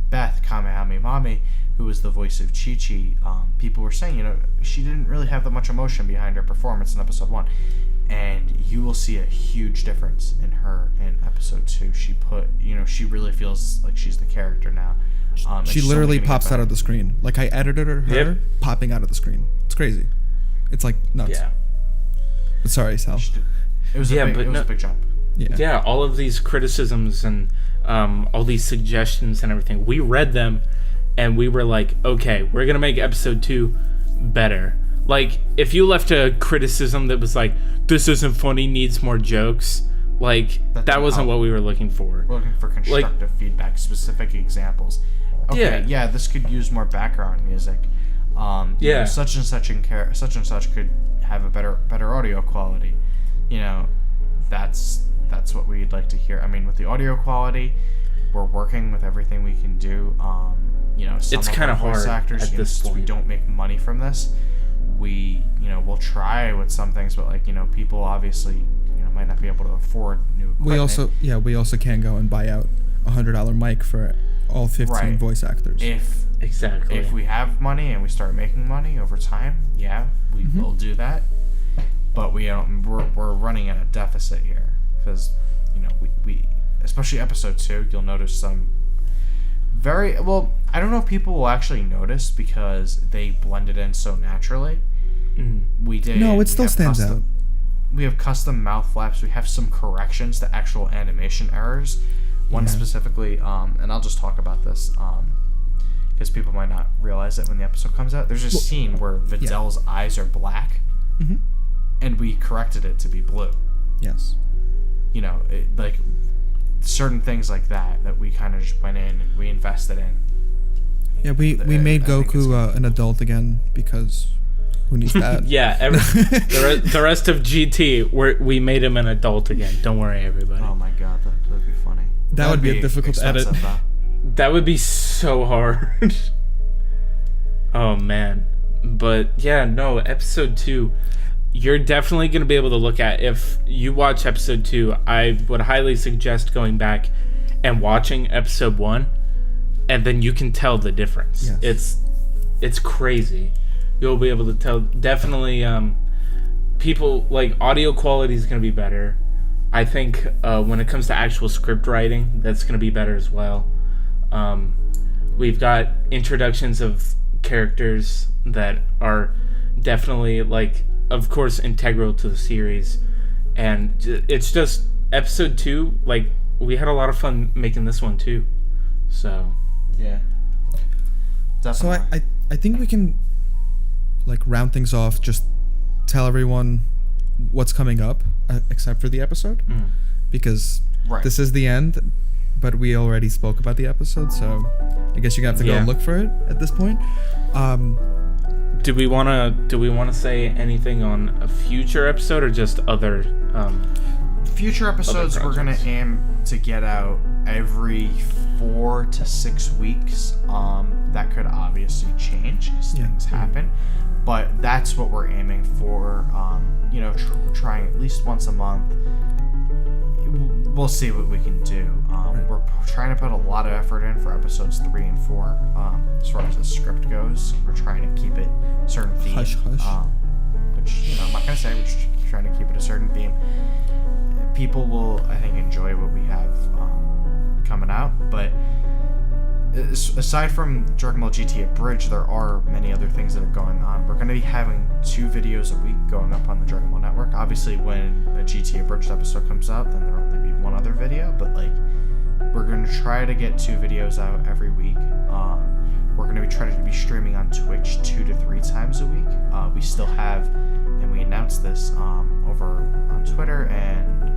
Beth Kamehame Mami, who was the voice of Chi-Chi, people were saying, she didn't really have that much emotion behind her performance in episode 1. And you will see a huge difference in her in episode 2. She really feels like she's the character now. She literally pops out of the screen. Like, I edited her popping out of the screen. It's crazy. It's like nuts. Yeah. But sorry, Sal. It was a big jump. Yeah, all of these criticisms and all these suggestions and everything, we read them and we were like, okay, we're going to make episode 2 better. Like, if you left a criticism that was like, this isn't funny, needs more jokes, like, that wasn't what we were looking for. We're looking for constructive feedback, specific examples. Okay, this could use more background music. Such and such could have a better audio quality. That's what we'd like to hear. I mean, with the audio quality, we're working with everything we can do. It's kind of hard actors, at this point. We don't make money from this. We'll try with some things, but people obviously might not be able to afford new equipment. We also can go and buy out $100 mic for all 15 voice actors. If we have money and we start making money over time, we will do that. But we're running at a deficit here because we especially episode 2, you'll notice some very well. I don't know if people will actually notice because they blended in so naturally. We did. No, it still stands out. We have custom mouth flaps. We have some corrections to actual animation errors. One specifically, and I'll just talk about this because people might not realize it when the episode comes out. There's a scene where Videl's eyes are black, and we corrected it to be blue. Yes. Like certain things like that we kind of just went in and we invested in. Yeah, we made Goku an adult again because who needs that? The rest of GT, we made him an adult again. Don't worry, everybody. Oh my God, that would be funny. That would be a difficult edit. That would be so hard. Oh man, but episode 2. You're definitely going to be able to look at, if you watch episode 2, I would highly suggest going back and watching episode 1, and then you can tell the difference. Yes. It's crazy. You'll be able to tell. Definitely, people, like, audio quality is going to be better. I think when it comes to actual script writing, that's going to be better as well. We've got introductions of characters that are definitely, like, of course, integral to the series, and it's just episode 2. Like, we had a lot of fun making this one too. So definitely. So I think we can like round things off. Just tell everyone what's coming up, except for the episode, because this is the end. But we already spoke about the episode, so I guess you're gonna have to go and look for it at this point. Do we wanna say anything on a future episode or just other future episodes we're gonna aim to get out every 4 to 6 weeks. That could obviously change as things happen, but that's what we're aiming for. Trying at least once a month. We'll see what we can do. We're trying to put a lot of effort in for episodes 3 and 4. As far as the script goes, we're trying to keep it a certain theme. Hush. Which I'm not gonna say. We're just trying to keep it a certain theme. People will, I think, enjoy what we have coming out. But aside from Dragon Ball GT Abridged, there are many other things that are going on. We're going to be having 2 videos a week going up on the Dragon Ball Network. Obviously, when a GT Abridged episode comes out, then there'll only be 1 other video. But we're going to try to get 2 videos out every week. We're going to be trying to be streaming on Twitch 2 to 3 times a week. We still have, and we announced this over on Twitter, and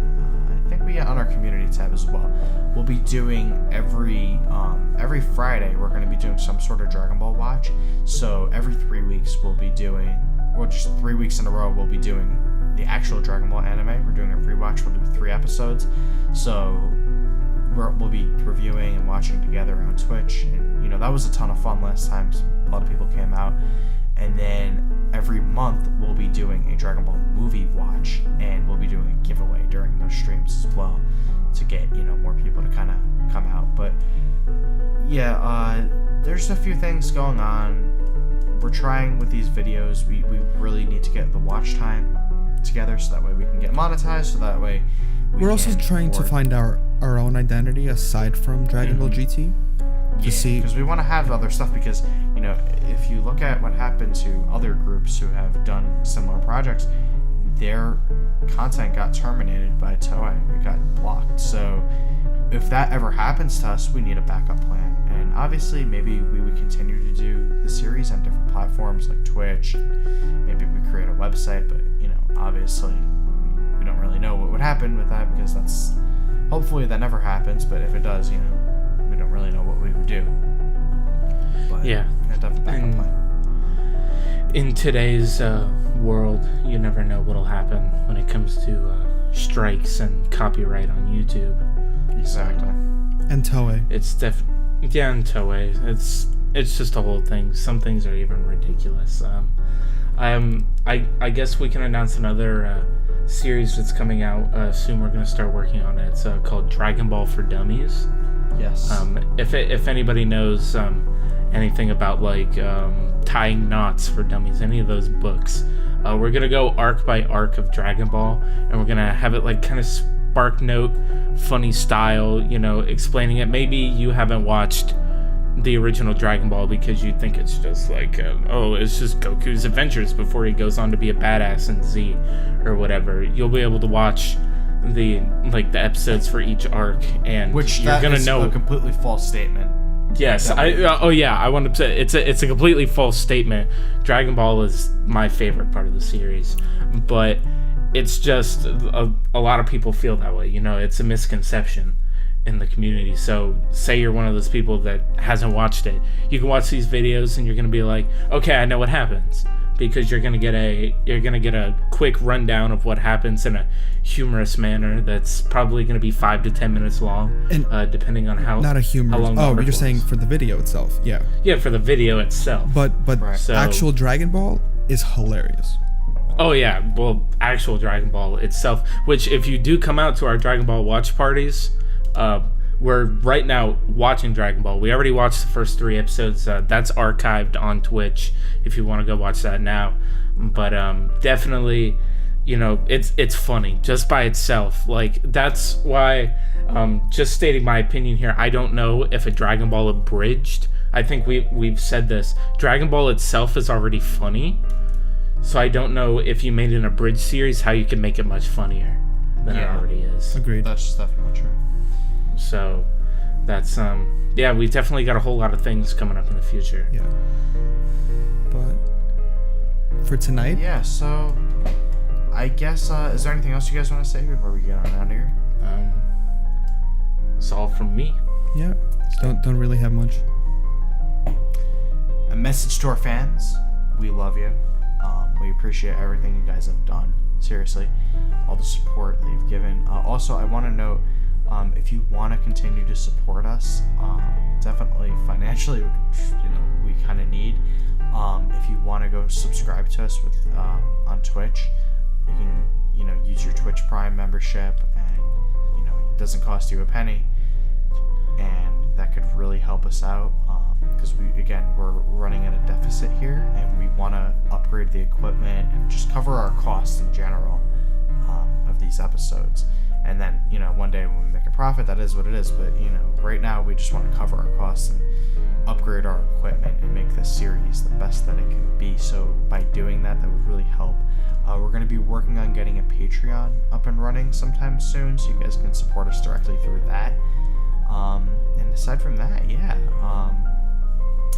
I think we on our community tab as well. We'll be doing every Friday. We're going to be doing some sort of Dragon Ball watch. So every 3 weeks we'll be doing, or just 3 weeks in a row, we'll be doing the actual Dragon Ball anime. We're doing a rewatch. We'll do 3 episodes. So we'll be reviewing and watching together on Twitch, and that was a ton of fun last time. A lot of people came out. And then every month we'll be doing a Dragon Ball movie watch, and we'll be doing a giveaway during those streams as well to get more people to kind of come out. But there's a few things going on. We're trying with these videos. We really need to get the watch time together so that way we can get monetized. So that way we're also trying to find our own identity aside from Dragon Ball GT. Because we want to have other stuff, because if you look at what happened to other groups who have done similar projects, their content got terminated by Toei. It got blocked. So if that ever happens to us, we need a backup plan. And obviously maybe we would continue to do the series on different platforms like Twitch. Maybe we create a website, but obviously we don't really know what would happen with that, because that's, hopefully that never happens, but if it does, we don't really know what we would do. But we have to have a backup plan. In today's world, you never know what'll happen when it comes to strikes and copyright on YouTube. Exactly. And Toei. And Toei. It's just a whole thing. Some things are even ridiculous. I guess we can announce another series that's coming out soon. We're gonna start working on it. It's called Dragon Ball for Dummies. Yes. If anybody knows anything about tying knots for dummies, any of those books, we're gonna go arc by arc of Dragon Ball, and we're gonna have it kind of Spark Note, funny style, explaining it. Maybe you haven't watched the original Dragon Ball because you think it's just it's just Goku's adventures before he goes on to be a badass in Z or whatever. You'll be able to watch the episodes for each arc, and you're gonna know a completely false statement. Yes, I want to say it's a completely false statement. Dragon Ball is my favorite part of the series, but it's just a lot of people feel that way. It's a misconception in the community. So say you're one of those people that hasn't watched it, you can watch these videos and you're gonna be like, okay, I know what happens, because you're gonna get a quick rundown of what happens in a humorous manner that's probably gonna be 5 to 10 minutes long, and depending on how not a humorous. How long but you're saying for the video itself, yeah, for the video itself. But right. So, actual Dragon Ball is hilarious. Oh yeah, well, actual Dragon Ball itself, which if you do come out to our Dragon Ball watch parties, we're right now watching Dragon Ball. We already watched the first 3 episodes. That's archived on Twitch if you want to go watch that now. But definitely, it's funny just by itself. That's why, just stating my opinion here, I don't know if a Dragon Ball Abridged, I think we've said this, Dragon Ball itself is already funny. So I don't know if you made an Abridged series, how you can make it much funnier than it already is. Agreed. That's definitely true. So that's we've definitely got a whole lot of things coming up in the future. Yeah. But for tonight, so I guess is there anything else you guys want to say before we get on out of here? It's all from me. Yeah. Don't really have much. A message to our fans: we love you. We appreciate everything you guys have done seriously, all the support that you've given. Also, I want to note, if you want to continue to support us, definitely financially, we kind of need. If you want to go subscribe to us on Twitch, you can use your Twitch Prime membership, and it doesn't cost you a penny, and that could really help us out, because we're running at a deficit here, and we want to upgrade the equipment and just cover our costs in general of these episodes. And then one day when we make a profit, that is what it is. But right now we just want to cover our costs and upgrade our equipment and make this series the best that it can be. So by doing that would really help. We're going to be working on getting a Patreon up and running sometime soon, so you guys can support us directly through that. And aside from that,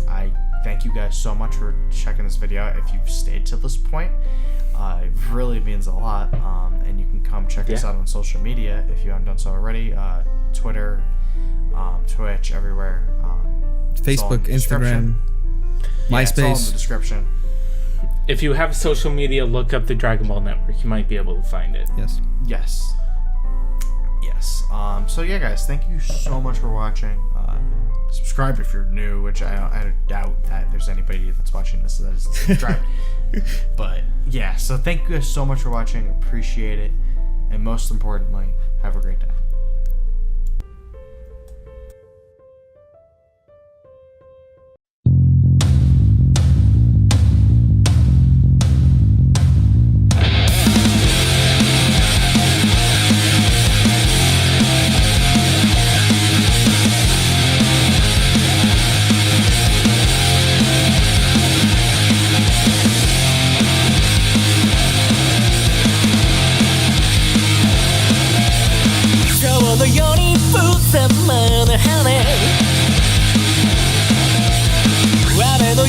I thank you guys so much for checking this video out. If you've stayed to this point, it really means a lot. And you can come check us out on social media if you haven't done so already. Twitter, Twitch, everywhere. Facebook, Instagram, MySpace. It's all in the description. If you have social media, look up the Dragon Ball Network. You might be able to find it. Yes. So yeah, guys, thank you so much for watching. Subscribe if you're new, which I doubt that there's anybody that's watching this that is subscribed. But yeah, so thank you guys so much for watching. Appreciate it, and most importantly, have a great day. The